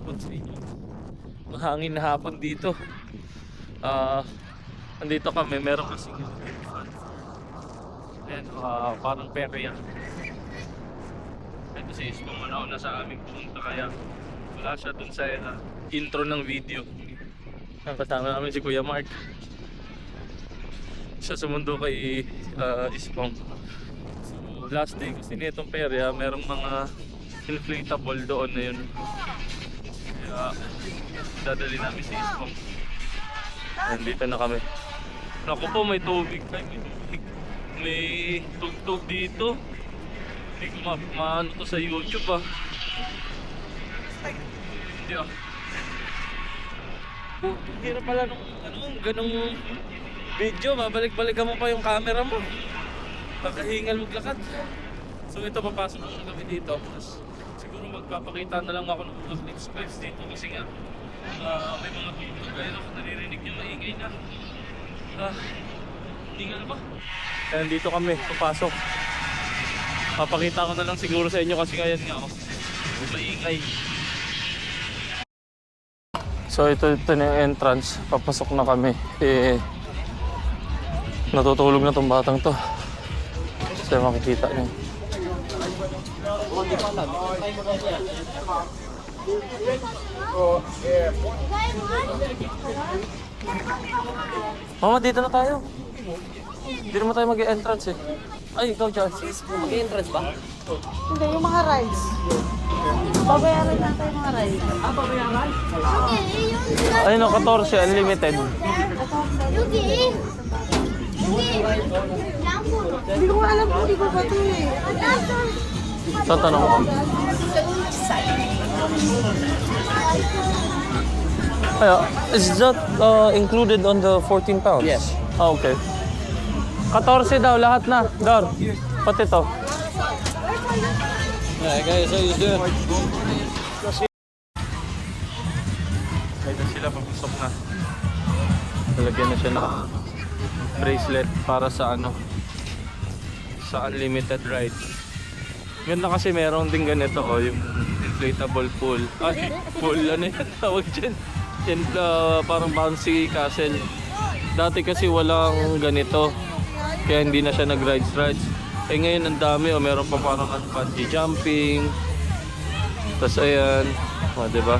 hapon sa inyo. Mahangin na hapon dito. Andito kami, meron kasing ayan, parang perya. Ito si Ispo, manaw na sa aming punta, kaya wala siya dun sa intro ng video. Ang kasama namin si Kuya Mark. Siya sumundo kay Ispong. So last day kasi nitong perya, merong mga inflatable doon na yun. Kaya dadali namin si Ispong. Nandito na kami. Naku po, may tubig. May tugtog dito. Hindi ko maano to sa YouTube Hindi hirap pala nung ganong video. Babalik-balikan mo pa yung camera mo. Pagkahingal maglakad. So ito, papasok na kami dito. Tapos siguro magpapakita na lang ako ng mga clips dito. Kasi nga may mga tugtog. Ayun ako, naririnig niya maingay na. Tingnan ba? Kaya dito kami, papasok. Papakita ko na lang siguro sa inyo kasi ngayon nga ako maingay. So ito na yung entrance. Papasok na kami. Natutulog na tong batang to. Kasi makikita niyo. Mama, dito na tayo. Hindi naman tayo mag-entrance eh. Ay, ikaw dyan. Mag-entrance ba? Hindi, yung mga rides. Babayaran natin yung mga rides. Babayaran? Ayun o, 14, unlimited. Hindi ko nga alam kung iba ba ito eh. Saan tanong ko? Ay, is that included on the 14 pounds? Yes. Ah, okay. 14 daw, lahat na. Dar, pati to. Yeah, guys, how you doing? Ito sila, papasok na. Talagyan na siya ng bracelet para sa sa unlimited ride. Ganda kasi meron din ganito yung inflatable pool. Ay, pool ano yan tawag dyan? Yan, parang bouncy castle. Dati kasi walang ganito, kaya hindi na siya nag-rides. Eh ngayon ang dami, meron pa parang bungee jumping. Tapos ayan, diba?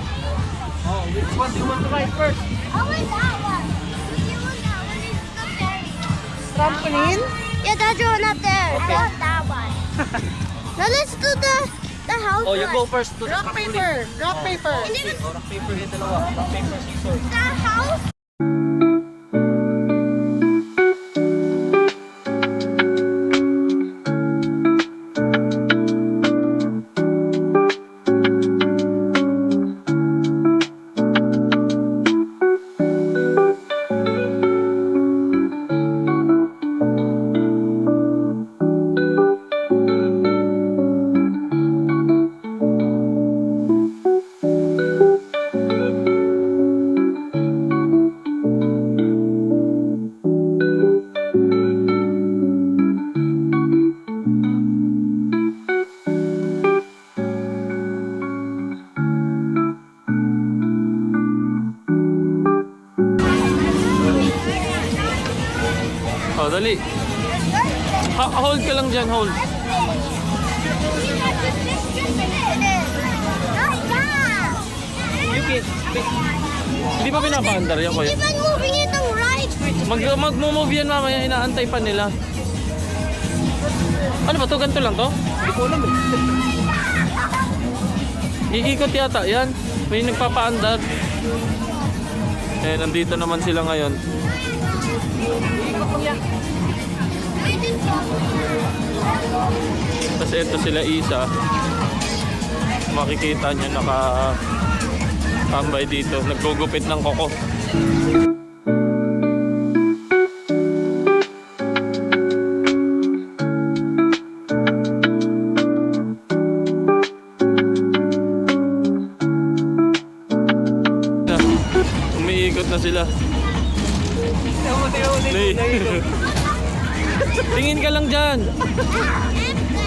Oh, which one do you want to ride first? I want that one. You want that one? It's not there. Trampoline? Yeah, that's one up there. Okay. I want that one. Now let's do the house Oh, you go one. first to the Rock, paper. Rock, paper. And then Oh, rock, paper, yung dalawa. Rock, paper, scissors. the house. Oh, dali. Hold ka lang dyan, hold. Hindi ba pinapaandar yan, kuya? Keep on moving it on right. Mag-move yan mamaya, inaantay pa nila. Ano ba to? Ganito lang to? Hindi ko alam Iikot yata yan. May nagpapaandar. Nandito naman sila ngayon. Tapos ito sila isa. Makikita nyo tambay dito. Nagugupit ng koko. Umiikot na sila. Tingin ka lang dyan.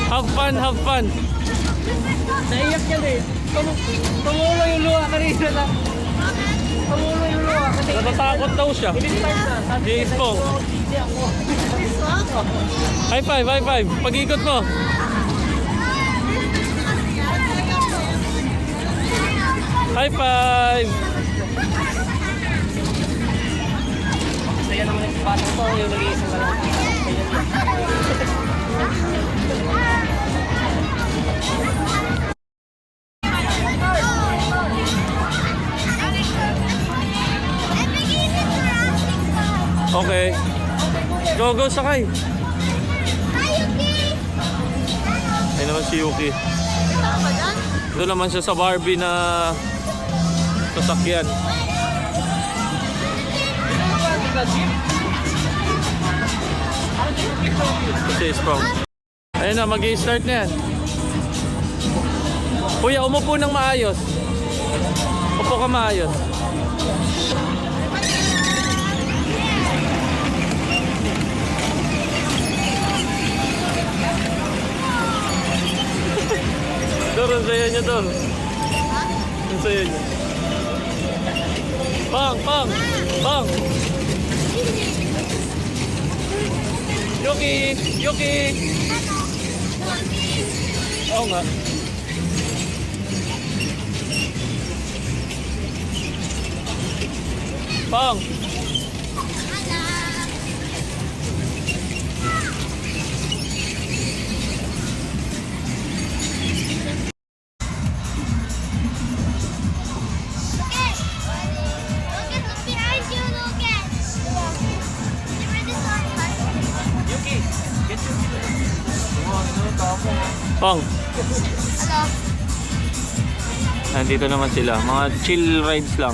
Have fun, have fun. Naiyak yan eh. Tumulo yung luha kanina na. Tumulo yung luha kasi. Natatakot daw siya. Jace po. High five, high five. Pag-ikot mo. High five. Saya naman yung bata ko, yung nag-iisang lang. Okay. Go, go, sakay. Ayun naman si Yuki. Doon naman siya sa Barbie na sasakyan. Kasi strong. Ayun na, mag-i-start na yan. Kuya, umupo ng maayos. Upo ka maayos. Dor, ang saya niya, Dor. Ang saya niya. Bang, bang, bang. Yuki, Yuki. Oo nga. Bang. Bang. Nandito naman sila. Mga chill rides lang.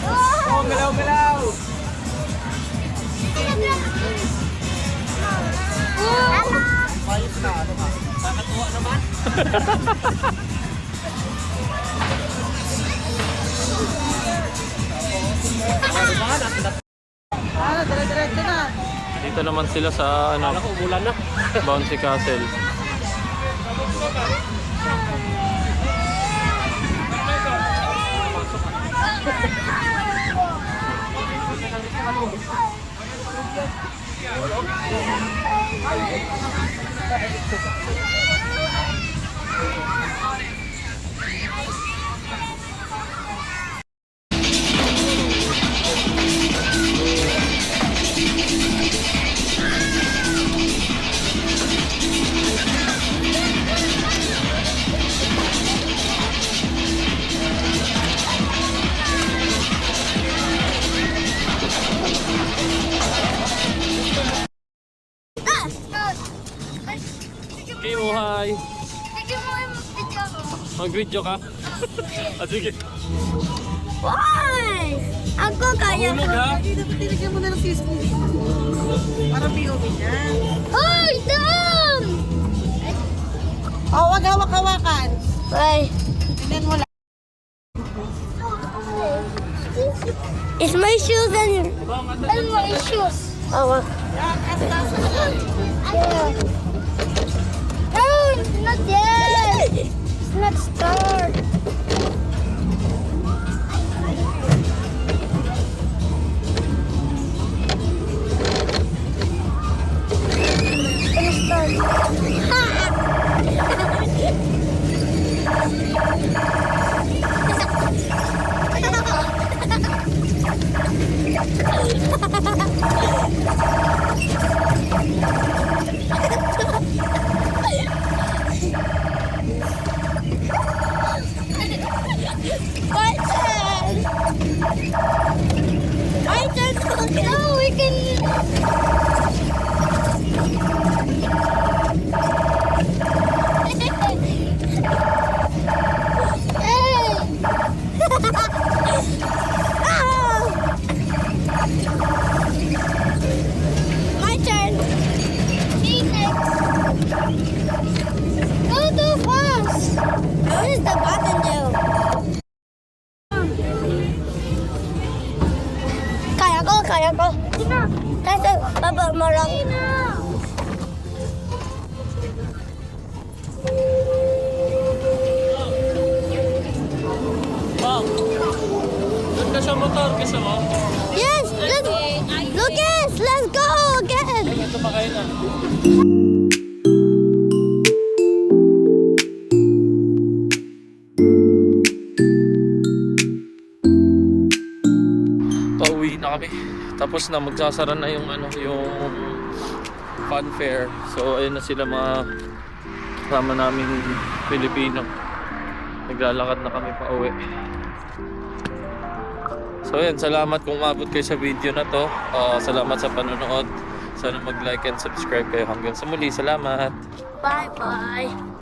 Oh, galaw-galaw! Ayos na, ano ba? Nakatuwa naman. Dire-diretso na. Dito naman sila sa ano, Ako, umulan na. Bouncy Castle. Okay, buhay. Mag-video ka? Ah, sige. Why? Ako kaya Mahulog ha? Dapat tinigyan mo na ng teaspoon dito. Para POV niya. Oh, dumb! Oh, wag hawak-hawakan. Why? Tingnan mo lang. It's my shoes and my shoes. Oh, yeah. No, it's not yet. It's not start. It's start. My turn. My turn. No, we can. Hey. Ah. My turn. Me next. Go too fast. What is the button do? Kaya ko. Kasi baba mo lang. Doon ka sa motor, gusto mo? Yes, Lucas, let's go again. Sige, tumakay na. Pauwi na kami. Tapos na magsasara na yung ano, yung fun fair. So ayun na sila mga kasama namin Pilipino. Naglalakad na kami pa uwi. So ayun, salamat kung umabot kayo sa video na to. Salamat sa panonood. Sana mag-like and subscribe kayo hanggang sa muli. Salamat. Bye-bye.